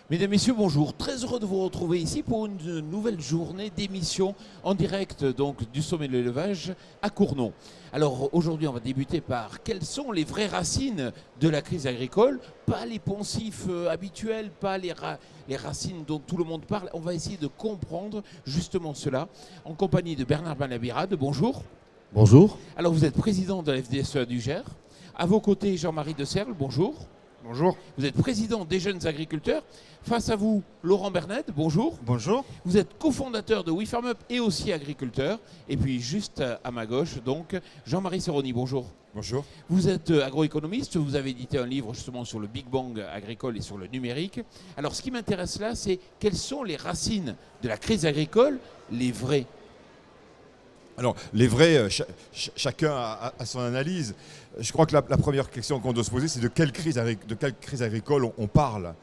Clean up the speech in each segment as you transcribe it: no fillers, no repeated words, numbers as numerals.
Mesdames, Messieurs, bonjour. Très heureux de vous retrouver ici pour une nouvelle journée d'émission en direct donc, du sommet de l'élevage à Cournon. Alors aujourd'hui, on va débuter par quelles sont les vraies racines de la crise agricole, pas les poncifs habituels, pas les racines dont tout le monde parle. On va essayer de comprendre justement cela en compagnie de Bernard Malabirade. Bonjour. Bonjour. Alors vous êtes président de la FDSEA du Gers. À vos côtés, Jean-Marie de Serles. Bonjour. Bonjour. Vous êtes président des jeunes agriculteurs. Face à vous, Laurent Bernède, bonjour. Bonjour. Vous êtes cofondateur de We Farm Up et aussi agriculteur. Et puis juste à ma gauche, donc, Jean-Marie Serroni, bonjour. Bonjour. Vous êtes agroéconomiste, vous avez édité un livre justement sur le Big Bang agricole et sur le numérique. Alors ce qui m'intéresse là, c'est quelles sont les racines de la crise agricole, les vraies. Alors, les vrais, chacun a son analyse. Je crois que la première question qu'on doit se poser, c'est de quelle crise agricole on parle.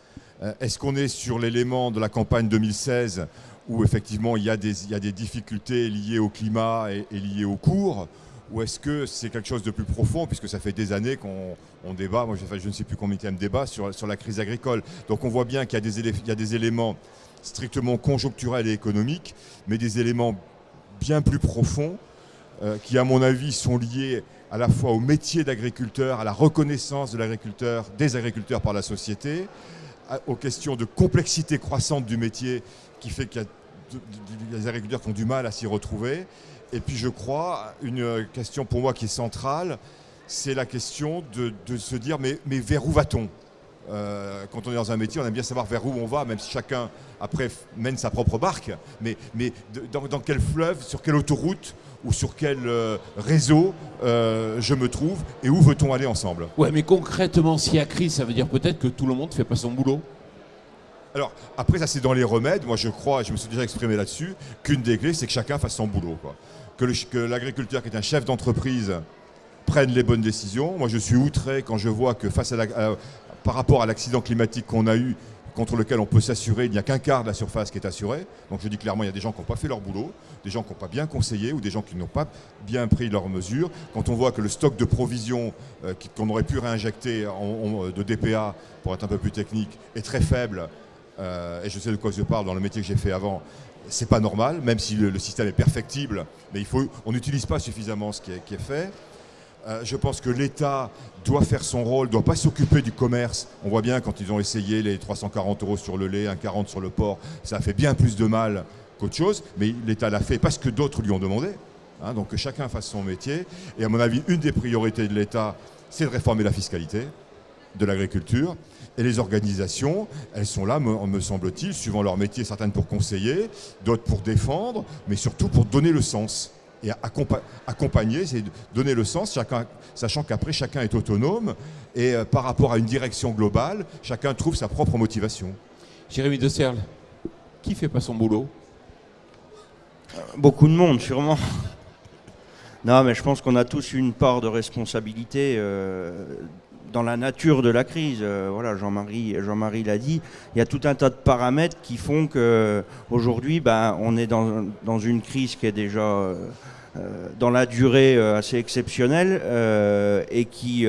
Est-ce qu'on est sur l'élément de la campagne 2016 où effectivement il y a des difficultés liées au climat et liées au cours, ou est-ce que c'est quelque chose de plus profond, puisque ça fait des années qu'on débat, moi je ne sais plus combien de débat sur la crise agricole. Donc on voit bien qu'il y a des éléments strictement conjoncturels et économiques, mais des éléments bien plus profonds qui, à mon avis, sont liés à la fois au métier d'agriculteur, à la reconnaissance de l'agriculteur, des agriculteurs par la société, aux questions de complexité croissante du métier qui fait qu'il y a des agriculteurs qui ont du mal à s'y retrouver. Et puis je crois, une question pour moi qui est centrale, c'est la question de se dire mais vers où va-t-on ? Quand on est dans un métier, on aime bien savoir vers où on va, même si chacun après mène sa propre barque, mais dans quel fleuve, sur quelle autoroute ou sur quel réseau je me trouve et où veut-on aller ensemble ? Ouais, mais concrètement, s'il y a crise, ça veut dire peut-être que tout le monde ne fait pas son boulot. Alors après ça c'est dans les remèdes, moi je crois, et je me suis déjà exprimé là-dessus, qu'une des clés c'est que chacun fasse son boulot, quoi. Que l'agriculteur qui est un chef d'entreprise prenne les bonnes décisions. Moi je suis outré quand je vois que par rapport à l'accident climatique qu'on a eu, contre lequel on peut s'assurer, il n'y a qu'un quart de la surface qui est assurée. Donc je dis clairement, il y a des gens qui n'ont pas fait leur boulot, des gens qui n'ont pas bien conseillé ou des gens qui n'ont pas bien pris leurs mesures. Quand on voit que le stock de provisions qu'on aurait pu réinjecter de DPA, pour être un peu plus technique, est très faible, et je sais de quoi je parle dans le métier que j'ai fait avant, c'est pas normal, même si le système est perfectible, mais on n'utilise pas suffisamment ce qui est fait. Je pense que l'État doit faire son rôle, ne doit pas s'occuper du commerce. On voit bien quand ils ont essayé les 340 € sur le lait, 1,40 € sur le porc, ça a fait bien plus de mal qu'autre chose, mais l'État l'a fait parce que d'autres lui ont demandé. Donc que chacun fasse son métier. Et à mon avis, une des priorités de l'État, c'est de réformer la fiscalité de l'agriculture. Et les organisations, elles sont là, me semble-t-il, suivant leur métier, certaines pour conseiller, d'autres pour défendre, mais surtout pour donner le sens. Et accompagner, c'est donner le sens, sachant qu'après chacun est autonome et par rapport à une direction globale, chacun trouve sa propre motivation. Jérémy de Serles, qui ne fait pas son boulot ? Beaucoup de monde, sûrement. Non, mais je pense qu'on a tous une part de responsabilité dans la nature de la crise. Voilà, Jean-Marie l'a dit. Il y a tout un tas de paramètres qui font qu'aujourd'hui, on est dans une crise qui est déjà dans la durée assez exceptionnelle et qui,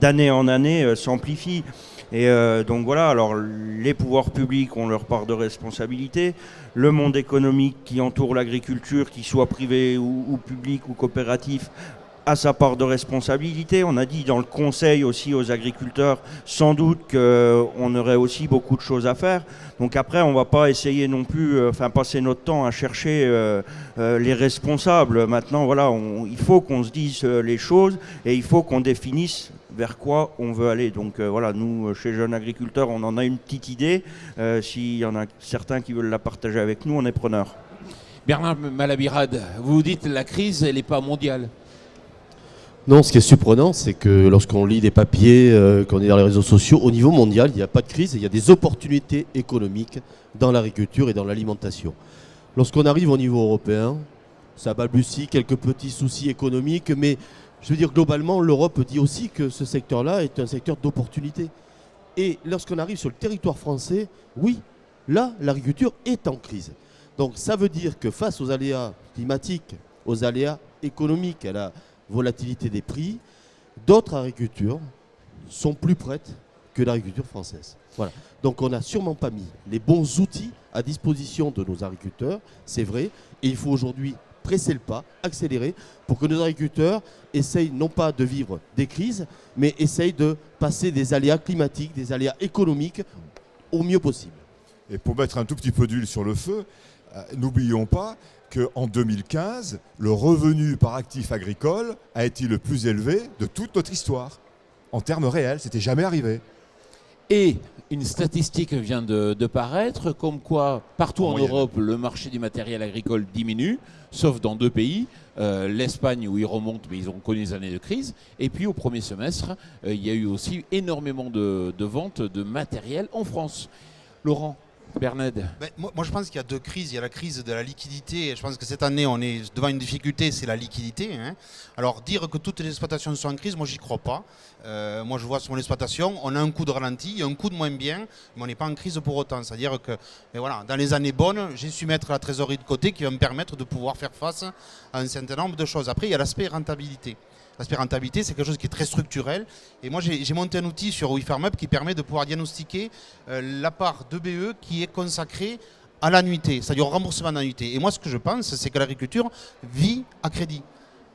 d'année en année, s'amplifie. Et donc voilà, alors les pouvoirs publics ont leur part de responsabilité, le monde économique qui entoure l'agriculture, qu'il soit privé ou public ou coopératif, a sa part de responsabilité. On a dit dans le conseil aussi aux agriculteurs, sans doute qu'on aurait aussi beaucoup de choses à faire. Donc après, on ne va pas essayer non plus, passer notre temps à chercher les responsables. Maintenant, voilà, il faut qu'on se dise les choses et il faut qu'on définisse vers quoi on veut aller. Donc voilà, nous, chez Jeunes Agriculteurs, on en a une petite idée. S'il y en a certains qui veulent la partager avec nous, on est preneurs. Bernard Malabirade, vous dites la crise, elle n'est pas mondiale. Non, ce qui est surprenant, c'est que lorsqu'on lit des papiers, qu'on est dans les réseaux sociaux, au niveau mondial, il n'y a pas de crise, il y a des opportunités économiques dans l'agriculture et dans l'alimentation. Lorsqu'on arrive au niveau européen, ça balbutie quelques petits soucis économiques, mais je veux dire, globalement, l'Europe dit aussi que ce secteur-là est un secteur d'opportunité. Et lorsqu'on arrive sur le territoire français, oui, là, l'agriculture est en crise. Donc ça veut dire que face aux aléas climatiques, aux aléas économiques, à la volatilité des prix, d'autres agricultures sont plus prêtes que l'agriculture française. Voilà. Donc on n'a sûrement pas mis les bons outils à disposition de nos agriculteurs, c'est vrai, et il faut aujourd'hui presser le pas, accélérer, pour que nos agriculteurs essayent non pas de vivre des crises, mais essayent de passer des aléas climatiques, des aléas économiques au mieux possible. Et pour mettre un tout petit peu d'huile sur le feu, n'oublions pas qu'en 2015, le revenu par actif agricole a été le plus élevé de toute notre histoire. En termes réels, c'était jamais arrivé. Et une statistique vient de paraître, comme quoi partout en Europe, le marché du matériel agricole diminue, sauf dans 2 pays, l'Espagne où il remonte, mais ils ont connu des années de crise, et puis au premier semestre, il y a eu aussi énormément de ventes de matériel en France. Laurent Berned. Moi, je pense qu'il y a 2 crises. Il y a la crise de la liquidité. Et je pense que cette année, on est devant une difficulté, c'est la liquidité. Alors, dire que toutes les exploitations sont en crise, moi, j'y crois pas. Moi, je vois sur mon exploitation, on a un coup de ralenti, un coup de moins bien, mais on n'est pas en crise pour autant. C'est-à-dire que voilà, dans les années bonnes, j'ai su mettre la trésorerie de côté qui va me permettre de pouvoir faire face à un certain nombre de choses. Après, il y a l'aspect rentabilité. L'aspect rentabilité, c'est quelque chose qui est très structurel. Et moi, j'ai monté un outil sur WeFarmUp qui permet de pouvoir diagnostiquer la part de BE qui est consacrée à l'annuité, c'est-à-dire au remboursement d'annuité. Et moi, ce que je pense, c'est que l'agriculture vit à crédit.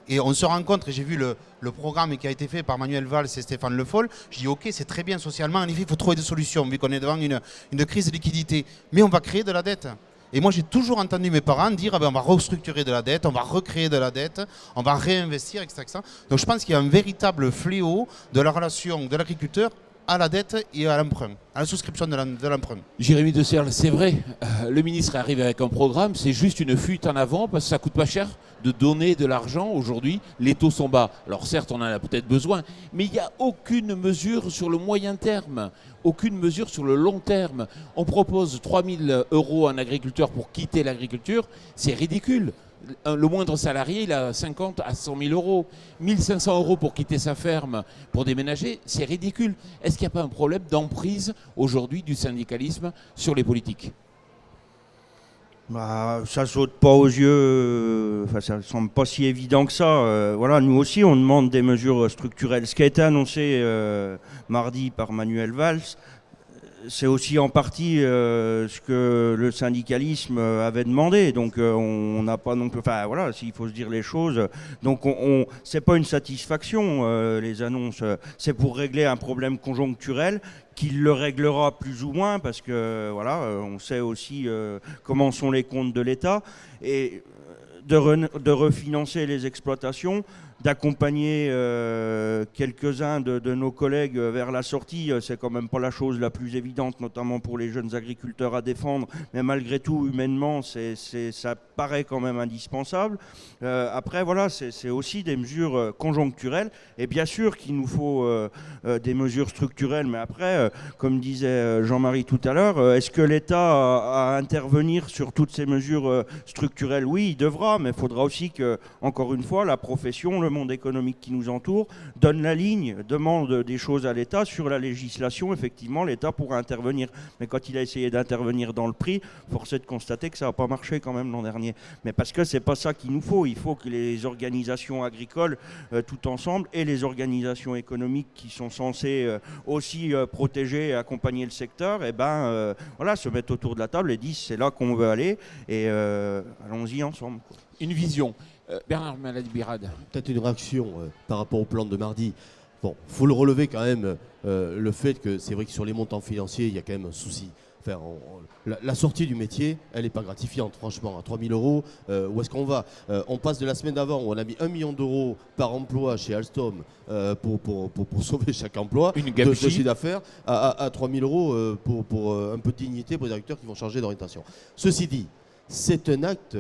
Et on se rend compte, et j'ai vu le programme qui a été fait par Manuel Valls et Stéphane Le Foll, je dis ok, c'est très bien socialement, en effet, il faut trouver des solutions, vu qu'on est devant une crise de liquidité. Mais on va créer de la dette. Et moi, j'ai toujours entendu mes parents dire on va restructurer de la dette, on va recréer de la dette, on va réinvestir, etc. Donc je pense qu'il y a un véritable fléau de la relation de l'agriculteur à la dette et à l'emprunt, à la souscription de l'emprunt. Jérémy de Serle, c'est vrai, le ministre arrive avec un programme, c'est juste une fuite en avant parce que ça coûte pas cher de donner de l'argent aujourd'hui, les taux sont bas. Alors certes, on en a peut-être besoin, mais il n'y a aucune mesure sur le moyen terme, aucune mesure sur le long terme. On propose 3 000 € à un agriculteur pour quitter l'agriculture, c'est ridicule. Le moindre salarié, il a 50 à 100 000 €. 1 500 € pour quitter sa ferme, pour déménager, c'est ridicule. Est-ce qu'il n'y a pas un problème d'emprise aujourd'hui du syndicalisme sur les politiques ? Ça saute pas aux yeux, ça ne semble pas si évident que ça. Voilà, nous aussi, on demande des mesures structurelles. Ce qui a été annoncé mardi par Manuel Valls, c'est aussi en partie ce que le syndicalisme avait demandé. Donc on n'a pas non plus... Enfin voilà, s'il faut se dire les choses. Donc c'est pas une satisfaction, les annonces. C'est pour régler un problème conjoncturel qu'il le réglera plus ou moins, parce que voilà, on sait aussi comment sont les comptes de l'État. Et de refinancer les exploitations, d'accompagner quelques-uns de nos collègues vers la sortie, c'est quand même pas la chose la plus évidente, notamment pour les jeunes agriculteurs à défendre, mais malgré tout, humainement, ça paraît quand même indispensable. Après, voilà, c'est aussi des mesures conjoncturelles, et bien sûr qu'il nous faut des mesures structurelles, mais après, comme disait Jean-Marie tout à l'heure, est-ce que l'État a à intervenir sur toutes ces mesures structurelles ? Oui, il devra, mais il faudra aussi que, encore une fois, la profession, le monde économique qui nous entoure, donne la ligne, demande des choses à l'État. Sur la législation, effectivement, l'État pourra intervenir. Mais quand il a essayé d'intervenir dans le prix, force est de constater que ça n'a pas marché quand même l'an dernier. Mais parce que c'est pas ça qu'il nous faut. Il faut que les organisations agricoles, tout ensemble, et les organisations économiques qui sont censées aussi protéger et accompagner le secteur, voilà, se mettent autour de la table et disent c'est là qu'on veut aller et allons-y ensemble, quoi. Une vision. Bernard Maladi-Birad. Peut-être une réaction par rapport au plan de mardi. Bon, il faut le relever quand même, le fait que c'est vrai que sur les montants financiers, il y a quand même un souci. Enfin, la sortie du métier, elle n'est pas gratifiante, franchement. À 3 000 €, où est-ce qu'on va ? On passe de la semaine d'avant où on a mis 1 million d'euros par emploi chez Alstom pour sauver chaque emploi de chiffre d'affaires à 3 000 € pour un peu de dignité pour les agriculteurs qui vont changer d'orientation. Ceci dit, c'est un acte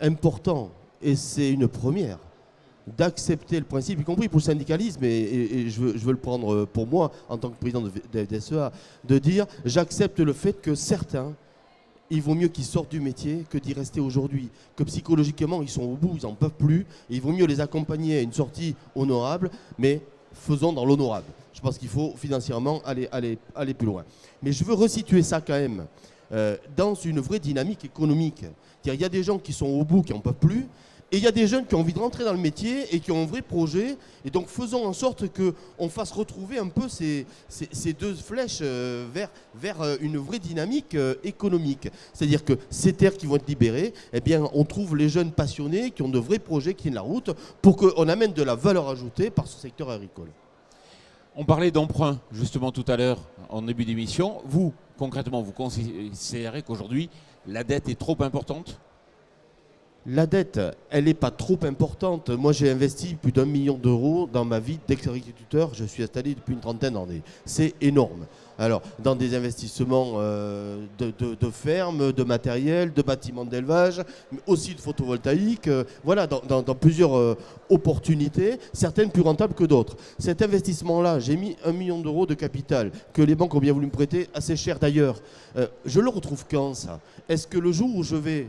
important et c'est une première d'accepter le principe, y compris pour le syndicalisme, et je veux le prendre pour moi en tant que président de FDSEA, de dire j'accepte le fait que certains, il vaut mieux qu'ils sortent du métier que d'y rester aujourd'hui, que psychologiquement ils sont au bout, ils n'en peuvent plus, et il vaut mieux les accompagner à une sortie honorable, mais faisons dans l'honorable. Je pense qu'il faut financièrement aller plus loin. Mais je veux resituer ça quand même dans une vraie dynamique économique. Il y a des gens qui sont au bout, qui n'en peuvent plus, Et il y a des jeunes qui ont envie de rentrer dans le métier et qui ont un vrai projet. Et donc faisons en sorte qu'on fasse retrouver un peu ces deux flèches vers une vraie dynamique économique. C'est-à-dire que ces terres qui vont être libérées, eh bien, on trouve les jeunes passionnés qui ont de vrais projets qui tiennent la route pour qu'on amène de la valeur ajoutée par ce secteur agricole. On parlait d'emprunt justement tout à l'heure en début d'émission. Vous, concrètement, vous considérez qu'aujourd'hui, la dette est trop importante ? La dette, elle n'est pas trop importante. Moi, j'ai investi plus d'1 million d'euros dans ma vie d'agriculteur. Je suis installé depuis une trentaine d'années. C'est énorme. Alors, dans des investissements de fermes, de matériel, de bâtiments d'élevage, mais aussi de photovoltaïque. Voilà, dans plusieurs opportunités, certaines plus rentables que d'autres. Cet investissement-là, j'ai mis 1 million d'euros de capital que les banques ont bien voulu me prêter, assez cher d'ailleurs. Je le retrouve quand, ça ? Est-ce que le jour où je vais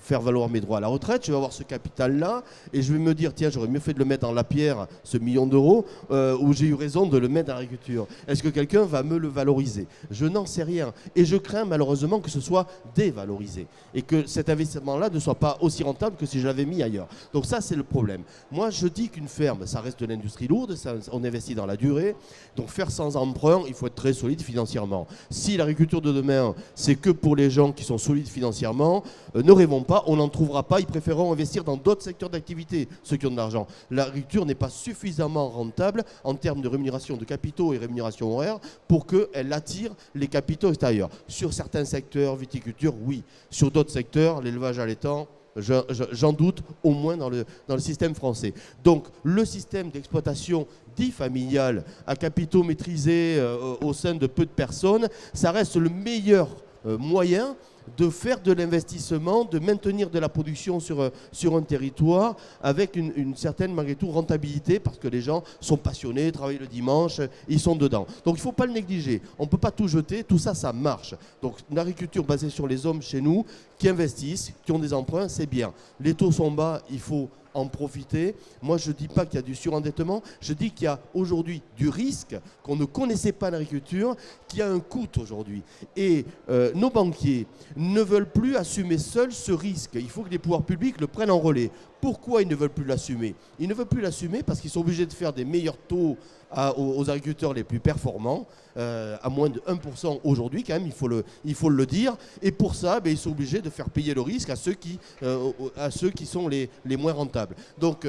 faire valoir mes droits à la retraite, je vais avoir ce capital-là et je vais me dire, tiens, j'aurais mieux fait de le mettre dans la pierre, ce million d'euros, ou j'ai eu raison de le mettre dans l'agriculture. Est-ce que quelqu'un va me le valoriser ? Je n'en sais rien. Et je crains malheureusement que ce soit dévalorisé et que cet investissement-là ne soit pas aussi rentable que si je l'avais mis ailleurs. Donc ça, c'est le problème. Moi, je dis qu'une ferme, ça reste de l'industrie lourde, on investit dans la durée. Donc faire sans emprunt, il faut être très solide financièrement. Si l'agriculture de demain, c'est que pour les gens qui sont solides financièrement, ne rêvons pas, on n'en trouvera pas, ils préféreront investir dans d'autres secteurs d'activité, ceux qui ont de l'argent. L'agriculture n'est pas suffisamment rentable en termes de rémunération de capitaux et rémunération horaire pour qu'elle attire les capitaux extérieurs. Sur certains secteurs, viticulture, oui. Sur d'autres secteurs, l'élevage allaitant, j'en doute, au moins dans le système français. Donc le système d'exploitation dit familial à capitaux maîtrisés au sein de peu de personnes, ça reste le meilleur moyen de faire de l'investissement, de maintenir de la production sur un territoire avec une certaine, malgré tout, rentabilité parce que les gens sont passionnés, travaillent le dimanche, ils sont dedans. Donc il ne faut pas le négliger. On ne peut pas tout jeter, tout ça, ça marche. Donc une agriculture basée sur les hommes chez nous qui investissent, qui ont des emprunts, c'est bien. Les taux sont bas, il faut en profiter. Moi, je ne dis pas qu'il y a du surendettement, je dis qu'il y a aujourd'hui du risque qu'on ne connaissait pas en agriculture, qui a un coût aujourd'hui. Et nos banquiers ne veulent plus assumer seuls ce risque. Il faut que les pouvoirs publics le prennent en relais. Pourquoi ils ne veulent plus l'assumer ? Ils ne veulent plus l'assumer parce qu'ils sont obligés de faire des meilleurs taux aux agriculteurs les plus performants, à moins de 1% aujourd'hui quand même, il faut le dire. Et pour ça, ils sont obligés de faire payer le risque à ceux qui sont les moins rentables. Donc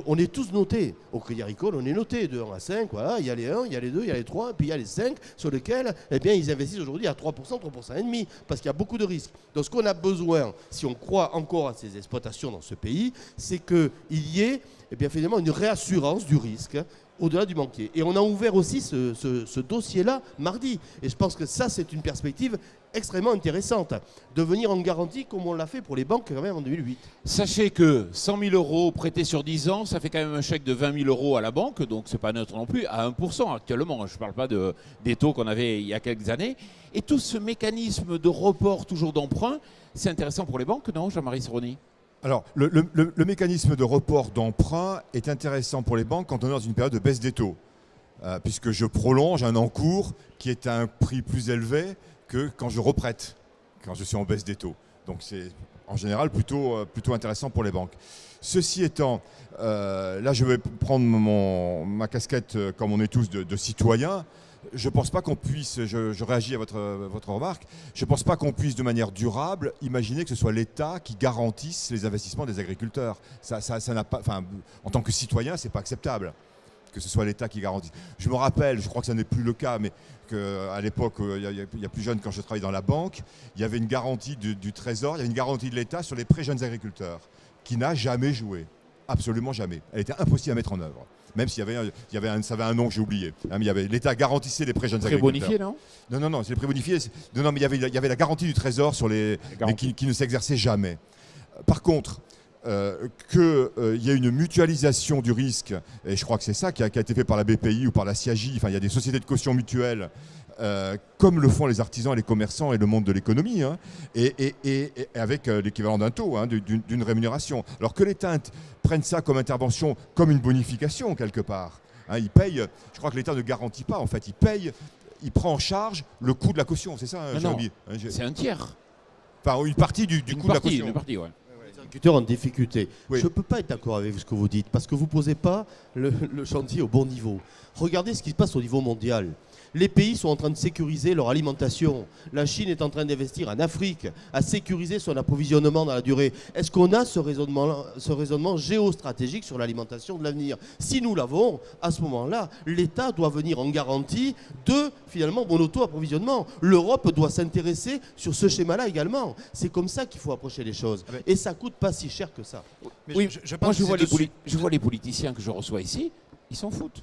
on est tous notés. Au Crédit Agricole, on est notés de 1 à 5. Voilà, il y a les 1, il y a les 2, il y a les 3, et puis il y a les 5 sur lesquels ils investissent aujourd'hui à 3%, 3,5%, parce qu'il y a beaucoup de risques. Donc ce qu'on a besoin, si on croit encore à ces exploitations dans ce pays, c'est qu'il y ait finalement une réassurance du risque au-delà du banquier. Et on a ouvert aussi ce dossier-là mardi. Et je pense que ça, c'est une perspective extrêmement intéressante, de venir en garantie comme on l'a fait pour les banques quand même en 2008. Sachez que 100 000 euros prêtés sur 10 ans, ça fait quand même un chèque de 20 000 euros à la banque, donc c'est pas neutre non plus, à 1% actuellement. Je ne parle pas des taux qu'on avait il y a quelques années. Et tout ce mécanisme de report toujours d'emprunt, c'est intéressant pour les banques, non, Jean-Marie Sironi ? Alors, le mécanisme de report d'emprunt est intéressant pour les banques quand on est dans une période de baisse des taux, puisque je prolonge un encours qui est à un prix plus élevé que quand je reprête, quand je suis en baisse des taux. Donc c'est en général plutôt intéressant pour les banques. Ceci étant, là je vais prendre ma casquette, comme on est tous, de citoyen. Je ne pense pas qu'on puisse, je réagis à votre remarque, je ne pense pas qu'on puisse de manière durable imaginer que ce soit l'État qui garantisse les investissements des agriculteurs. Ça n'a pas, en tant que citoyen, ce n'est pas acceptable que ce soit l'État qui garantisse. Je me rappelle, je crois que ça n'est plus le cas, mais qu'à l'époque, il y a plus jeune, quand je travaillais dans la banque, il y avait une garantie du Trésor, il y avait une garantie de l'État sur les prêts jeunes agriculteurs, qui n'a jamais joué, absolument jamais. Elle était impossible à mettre en œuvre. Même s'il y avait un nom que j'ai oublié. L'État garantissait les prêts jeunes agriculteurs. Prêt bonifié, non ? Non, c'est les prêts bonifiés. Non, mais il y avait la garantie du Trésor sur mais qui ne s'exerçait jamais. Par contre, qu'il y ait une mutualisation du risque, et je crois que c'est ça qui a été fait par la BPI ou par la CIAGI, il y a des sociétés de caution mutuelle, comme le font les artisans et les commerçants et le monde de l'économie, et avec l'équivalent d'un taux, d'une rémunération. Alors que l'État prenne ça comme intervention, comme une bonification quelque part. Il paye, je crois que l'État ne garantit pas, en fait, il prend en charge le coût de la caution, c'est ça, non, c'est un tiers. Enfin, une partie du coût de la caution. Une partie, ouais. agriculteurs en difficulté. Oui. Je ne peux pas être d'accord avec ce que vous dites, parce que vous ne posez pas le chantier au bon niveau. Regardez ce qui se passe au niveau mondial. Les pays sont en train de sécuriser leur alimentation. La Chine est en train d'investir en Afrique, à sécuriser son approvisionnement dans la durée. Est-ce qu'on a ce raisonnement géostratégique sur l'alimentation de l'avenir? Si nous l'avons, à ce moment-là, l'État doit venir en garantie de, finalement, mon auto-approvisionnement. L'Europe doit s'intéresser sur ce schéma-là également. C'est comme ça qu'il faut approcher les choses. Et ça ne coûte pas si cher que ça. Mais Oui, je moi pense que je vois les politiciens que je reçois ici, ils s'en foutent.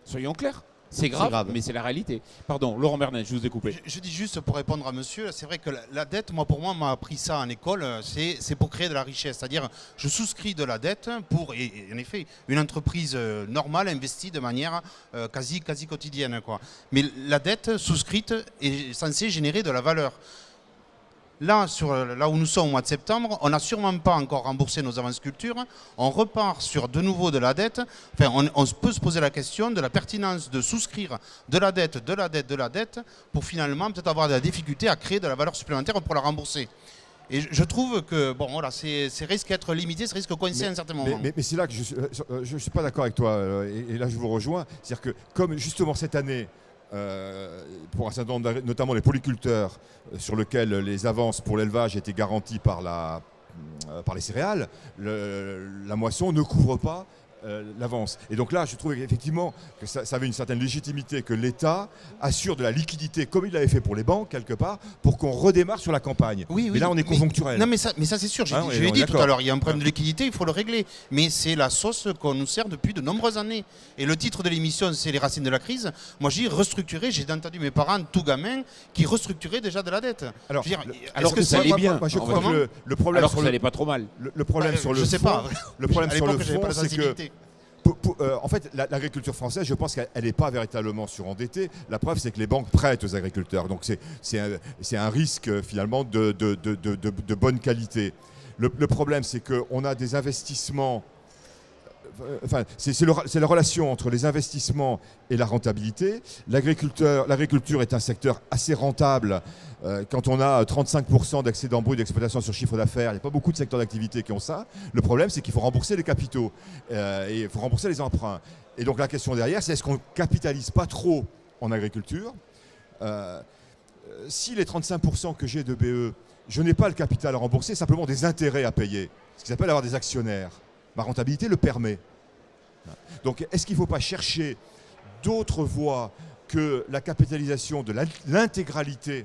Soyons clairs. C'est grave, mais c'est la réalité. Pardon, Laurent Bernet, je vous ai coupé. Je dis juste pour répondre à monsieur, c'est vrai que la dette, pour moi, m'a appris ça en école, c'est pour créer de la richesse. C'est-à-dire, je souscris de la dette pour, et en effet, une entreprise normale investit de manière quasi quotidienne, quoi. Mais la dette souscrite est censée générer de la valeur. Là où nous sommes au mois de septembre, on n'a sûrement pas encore remboursé nos avances culture. On repart sur de nouveau de la dette. Enfin, on peut se poser la question de la pertinence de souscrire de la dette pour finalement peut-être avoir de la difficulté à créer de la valeur supplémentaire pour la rembourser. Et je trouve que c'est risque d'être limité, ce risque de coincer à un certain moment. Mais c'est là que je ne suis pas d'accord avec toi, et là je vous rejoins. C'est-à-dire que comme justement cette année, pour un certain nombre, notamment les polyculteurs, sur lesquels les avances pour l'élevage étaient garanties par les céréales, la moisson ne couvre pas l'avance. Et donc là, je trouve effectivement que ça avait une certaine légitimité que l'État assure de la liquidité, comme il l'avait fait pour les banques, quelque part, pour qu'on redémarre sur la campagne. Oui, mais là, on est conjoncturel. Non, mais ça c'est sûr. Je l'ai dit tout à l'heure, il y a un problème de liquidité, il faut le régler. Mais c'est la sauce qu'on nous sert depuis de nombreuses années. Et le titre de l'émission, c'est les racines de la crise. Moi, j'ai restructuré, j'ai entendu mes parents, tout gamins, qui restructuraient déjà de la dette. Alors, alors que ça allait bien. Moi, je crois que le problème alors que ça allait pas trop mal. Le problème sur le je sais fond, pas. le problème sur le fond, c'est c'est que en fait, l'agriculture française, je pense qu'elle n'est pas véritablement surendettée. La preuve, c'est que les banques prêtent aux agriculteurs. Donc, c'est un risque, finalement, de bonne qualité. Le problème, c'est qu'on a des investissements... Enfin, c'est la relation entre les investissements et la rentabilité. L'agriculture est un secteur assez rentable. Quand on a 35% d'excédent brut d'exploitation sur chiffre d'affaires, il n'y a pas beaucoup de secteurs d'activité qui ont ça. Le problème, c'est qu'il faut rembourser les capitaux et il faut rembourser les emprunts. Et donc la question derrière, c'est est-ce qu'on ne capitalise pas trop en agriculture? Si les 35% que j'ai de BE, je n'ai pas le capital à rembourser, simplement des intérêts à payer, ce qui s'appelle avoir des actionnaires. Ma rentabilité le permet. Donc, est-ce qu'il ne faut pas chercher d'autres voies que la capitalisation de l'intégralité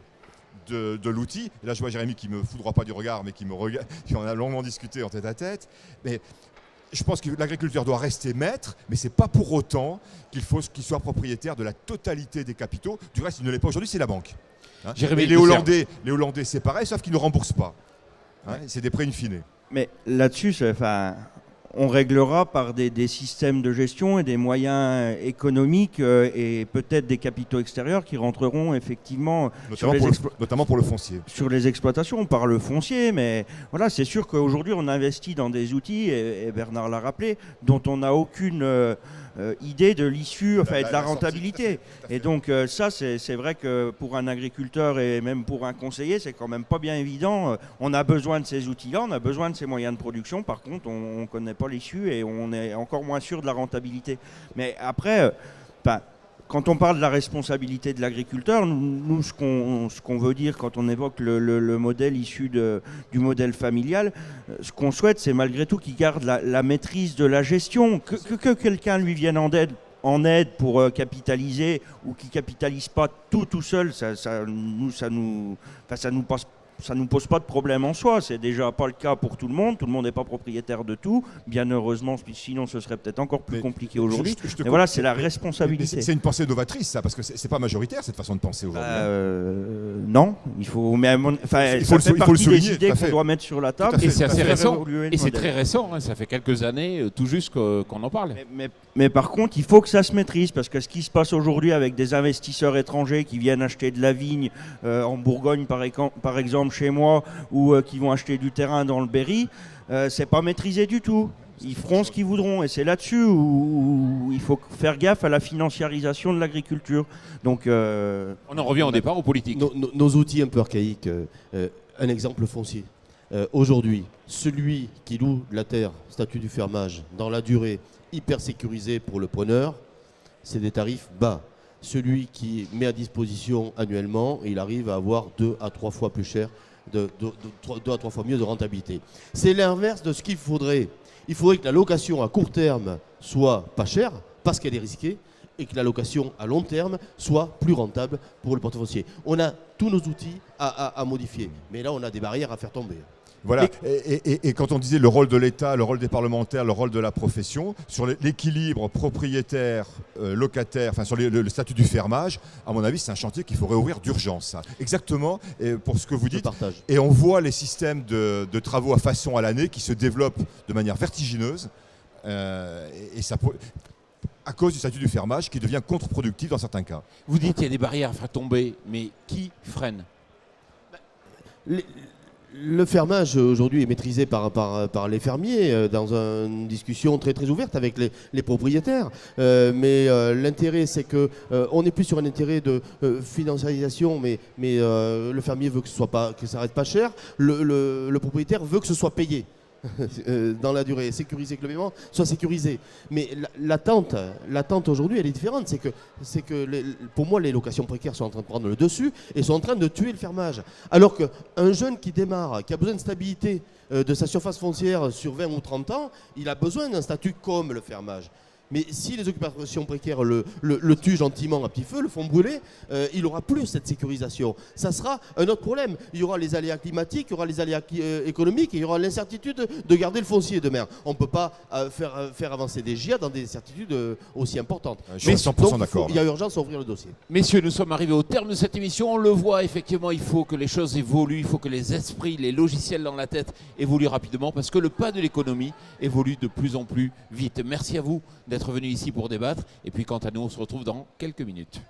de l'outil? Et là, je vois Jérémy qui ne me foudroie pas du regard, mais qui me regarde, qui en a longuement discuté en tête à tête. Mais je pense que l'agriculteur doit rester maître, mais ce n'est pas pour autant qu'il faut qu'il soit propriétaire de la totalité des capitaux. Du reste, il ne l'est pas aujourd'hui, c'est la banque. Et les Hollandais, c'est pareil, sauf qu'ils ne remboursent pas. C'est des prêts in fine. Mais là-dessus, on réglera par des systèmes de gestion et des moyens économiques et peut-être des capitaux extérieurs qui rentreront effectivement notamment pour le foncier. Sur les exploitations, par le foncier. Mais voilà, c'est sûr qu'aujourd'hui, on investit dans des outils, et Bernard l'a rappelé, dont on n'a aucune idée de l'issue, enfin, de la rentabilité. Tout à fait. Et donc ça, c'est vrai que pour un agriculteur et même pour un conseiller, c'est quand même pas bien évident. On a besoin de ces outils-là, on a besoin de ces moyens de production. Par contre, on ne connaît pas l'issue et on est encore moins sûr de la rentabilité. Mais après, quand on parle de la responsabilité de l'agriculteur, nous ce qu'on veut dire quand on évoque le modèle issu du modèle familial, ce qu'on souhaite, c'est malgré tout qu'il garde la maîtrise de la gestion, que quelqu'un lui vienne en aide pour capitaliser ou qui capitalise pas tout seul, ça nous pose pas de problème en soi. C'est déjà pas le cas pour tout le monde. Tout le monde n'est pas propriétaire de tout. Bien heureusement, sinon ce serait peut-être encore plus compliqué aujourd'hui. Mais voilà, c'est la responsabilité. C'est une pensée novatrice, ça, parce que c'est pas majoritaire cette façon de penser aujourd'hui. Non, il faut. Mais il faut le souligner. Des idées qu'on doit mettre sur la table. Et c'est assez récent. Et c'est très récent. Ça fait quelques années, tout juste qu'on en parle. Mais par contre, il faut que ça se maîtrise, parce que ce qui se passe aujourd'hui avec des investisseurs étrangers qui viennent acheter de la vigne en Bourgogne, par exemple, chez moi, ou qui vont acheter du terrain dans le Berry, c'est pas maîtrisé du tout. Ils feront ce qu'ils voudront, et c'est là-dessus où il faut faire gaffe à la financiarisation de l'agriculture. Donc, on en revient au départ aux politiques. Nos outils un peu archaïques, un exemple foncier. Aujourd'hui, celui qui loue la terre, statut du fermage, dans la durée, hyper sécurisé pour le preneur, c'est des tarifs bas. Celui qui met à disposition annuellement, il arrive à avoir 2 à 3 fois plus cher, 2 à 3 fois mieux de rentabilité. C'est l'inverse de ce qu'il faudrait. Il faudrait que la location à court terme soit pas chère, parce qu'elle est risquée, et que la location à long terme soit plus rentable pour le portefeuille. On a tous nos outils à modifier, mais là on a des barrières à faire tomber. Voilà, et quand on disait le rôle de l'État, le rôle des parlementaires, le rôle de la profession, sur l'équilibre propriétaire-locataire, enfin sur le statut du fermage, à mon avis, c'est un chantier qu'il faut réouvrir d'urgence. Exactement, et pour ce que vous dites. Et on voit les systèmes de travaux à façon à l'année qui se développent de manière vertigineuse, et ça, à cause du statut du fermage qui devient contre-productif dans certains cas. Vous dites qu'il y a des barrières à faire tomber, mais qui freine? Le fermage aujourd'hui est maîtrisé par les fermiers dans une discussion très très ouverte avec les propriétaires. Mais l'intérêt c'est que on n'est plus sur un intérêt de financiarisation, mais le fermier veut que ça reste pas cher. Le propriétaire veut que ce soit payé. Dans la durée, sécuriser, que le paiement soit sécurisé. Mais l'attente aujourd'hui, elle est différente. C'est que pour moi, les locations précaires sont en train de prendre le dessus et sont en train de tuer le fermage. Alors qu'un jeune qui démarre, qui a besoin de stabilité de sa surface foncière sur 20 ou 30 ans, il a besoin d'un statut comme le fermage. Mais si les occupations précaires le tuent gentiment à petit feu, le font brûler, il n'aura plus cette sécurisation. Ça sera un autre problème. Il y aura les aléas climatiques, il y aura les aléas économiques et il y aura l'incertitude de garder le foncier demain. On ne peut pas faire avancer des GIA dans des certitudes aussi importantes. Je suis 100% d'accord. Il y a urgence à ouvrir le dossier. Messieurs, nous sommes arrivés au terme de cette émission. On le voit, effectivement, il faut que les choses évoluent, il faut que les esprits, les logiciels dans la tête évoluent rapidement parce que le pas de l'économie évolue de plus en plus vite. Merci à vous d'être venus ici pour débattre. Et puis quant à nous, on se retrouve dans quelques minutes.